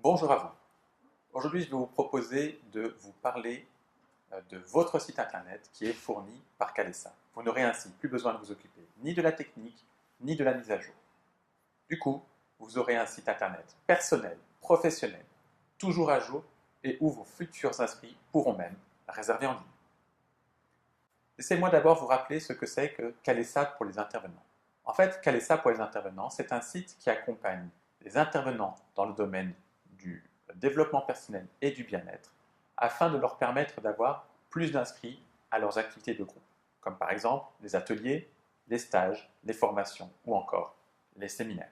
Bonjour à vous. Aujourd'hui, je vais vous proposer de vous parler de votre site internet qui est fourni par Calessa. Vous n'aurez ainsi plus besoin de vous occuper ni de la technique, ni de la mise à jour. Du coup, vous aurez un site internet personnel, professionnel, toujours à jour et où vos futurs inscrits pourront même réserver en ligne. Laissez-moi d'abord vous rappeler ce que c'est que Calessa pour les intervenants. En fait, Calessa pour les intervenants, c'est un site qui accompagne les intervenants dans le domaine du développement personnel et du bien-être afin de leur permettre d'avoir plus d'inscrits à leurs activités de groupe, comme par exemple les ateliers, les stages, les formations ou encore les séminaires.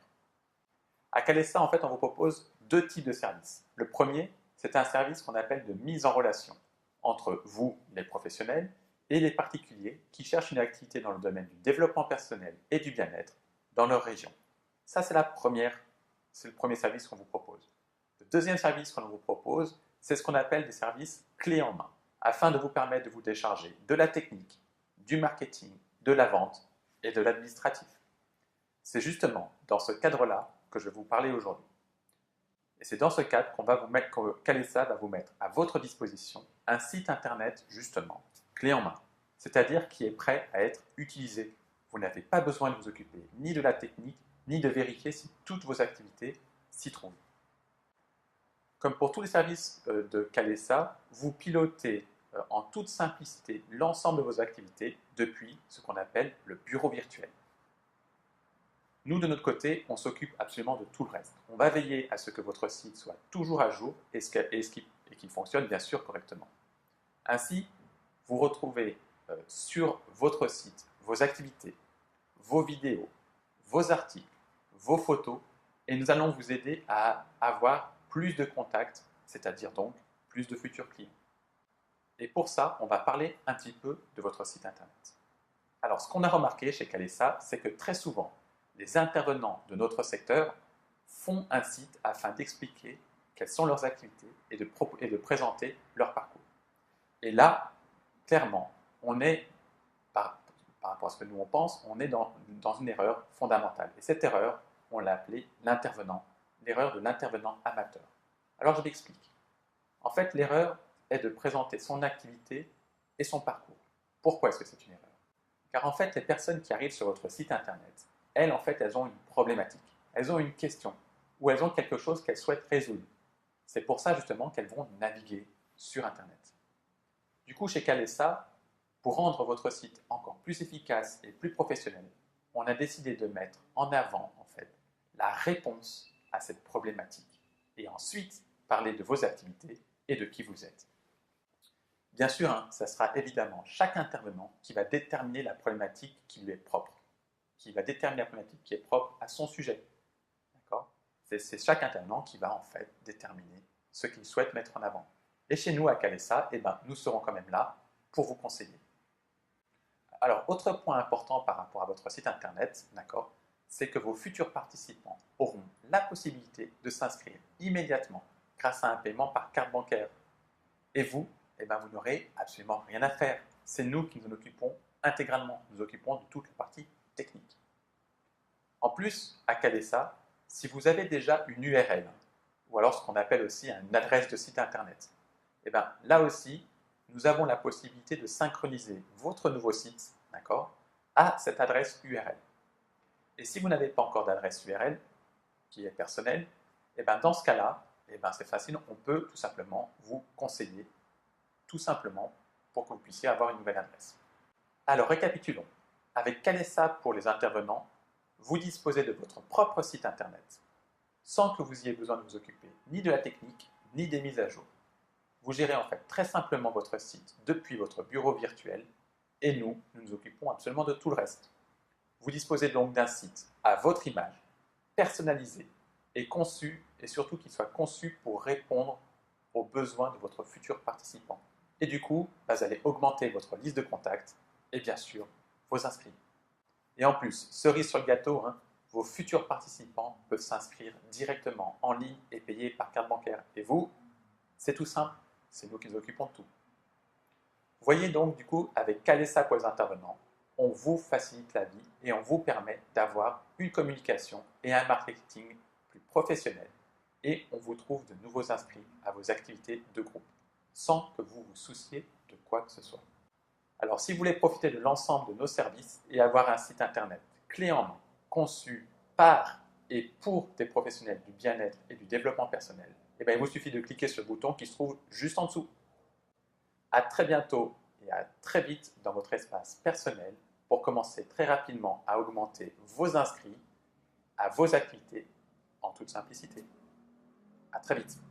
À Calessa, en fait, on vous propose deux types de services. Le premier, c'est un service qu'on appelle de mise en relation entre vous, les professionnels, et les particuliers qui cherchent une activité dans le domaine du développement personnel et du bien-être dans leur région. Ça, c'est le premier service qu'on vous propose. Le deuxième service qu'on vous propose, c'est ce qu'on appelle des services clés en main, afin de vous permettre de vous décharger de la technique, du marketing, de la vente et de l'administratif. C'est justement dans ce cadre-là que je vais vous parler aujourd'hui. Et c'est dans ce cadre que Calessa va vous mettre à votre disposition un site internet justement, clé en main, c'est-à-dire qui est prêt à être utilisé. Vous n'avez pas besoin de vous occuper ni de la technique, ni de vérifier si toutes vos activités s'y trouvent. Comme pour tous les services de Calessa, vous pilotez en toute simplicité l'ensemble de vos activités depuis ce qu'on appelle le bureau virtuel. Nous, de notre côté, on s'occupe absolument de tout le reste. On va veiller à ce que votre site soit toujours à jour et qu'il fonctionne bien sûr correctement. Ainsi, vous retrouvez sur votre site vos activités, vos vidéos, vos articles, vos photos, et nous allons vous aider à avoir plus de contacts, c'est-à-dire donc plus de futurs clients. Et pour ça, on va parler un petit peu de votre site internet. Alors, ce qu'on a remarqué chez Calessa, c'est que très souvent, les intervenants de notre secteur font un site afin d'expliquer quelles sont leurs activités et de présenter leur parcours. Et là, clairement, on est, par rapport à ce que nous on pense, on est dans une erreur fondamentale. Et cette erreur, on l'a appelée l'erreur de l'intervenant amateur. Alors je m'explique. En fait, l'erreur est de présenter son activité et son parcours. Pourquoi est-ce que c'est une erreur? Car en fait, les personnes qui arrivent sur votre site internet, elles, en fait, elles ont une problématique, elles ont une question, ou elles ont quelque chose qu'elles souhaitent résoudre. C'est pour ça, justement, qu'elles vont naviguer sur Internet. Du coup, chez Calessa, pour rendre votre site encore plus efficace et plus professionnel, on a décidé de mettre en avant, en fait, la réponse à cette problématique, et ensuite parler de vos activités et de qui vous êtes. Bien sûr, ça sera évidemment chaque intervenant qui va déterminer la problématique qui lui est propre, qui va déterminer la problématique qui est propre à son sujet. D'accord? C'est chaque intervenant qui va en fait déterminer ce qu'il souhaite mettre en avant. Et chez nous, à Calessa, nous serons quand même là pour vous conseiller. Alors, autre point important par rapport à votre site internet, d'accord, c'est que vos futurs participants auront la possibilité de s'inscrire immédiatement grâce à un paiement par carte bancaire. Et vous, vous n'aurez absolument rien à faire. C'est nous qui nous en occupons intégralement. Nous nous occupons de toute la partie technique. En plus, à Calessa, si vous avez déjà une URL, ou alors ce qu'on appelle aussi une adresse de site internet, là aussi, nous avons la possibilité de synchroniser votre nouveau site, d'accord, à cette adresse URL. Et si vous n'avez pas encore d'adresse URL qui est personnelle, dans ce cas-là, c'est facile, on peut tout simplement vous conseiller, tout simplement pour que vous puissiez avoir une nouvelle adresse. Alors récapitulons. Avec Calessa pour les intervenants, vous disposez de votre propre site internet, sans que vous ayez besoin de vous occuper ni de la technique, ni des mises à jour. Vous gérez en fait très simplement votre site depuis votre bureau virtuel, et nous nous occupons absolument de tout le reste. Vous disposez donc d'un site à votre image, personnalisé et conçu, et surtout qu'il soit conçu pour répondre aux besoins de votre futur participant. Et du coup, vous allez augmenter votre liste de contacts et bien sûr vos inscrits. Et en plus, cerise sur le gâteau, vos futurs participants peuvent s'inscrire directement en ligne et payer par carte bancaire. Et vous, c'est tout simple, c'est nous qui nous occupons de tout. Vous voyez donc, du coup, avec Calessa pour les intervenants, on vous facilite la vie et on vous permet d'avoir une communication et un marketing plus professionnel et on vous trouve de nouveaux inscrits à vos activités de groupe, sans que vous vous souciez de quoi que ce soit. Alors, si vous voulez profiter de l'ensemble de nos services et avoir un site internet clé en main, conçu par et pour des professionnels du bien-être et du développement personnel, eh bien, il vous suffit de cliquer sur le bouton qui se trouve juste en dessous. À très bientôt et à très vite dans votre espace personnel pour commencer très rapidement à augmenter vos inscrits à vos activités en toute simplicité. À très vite.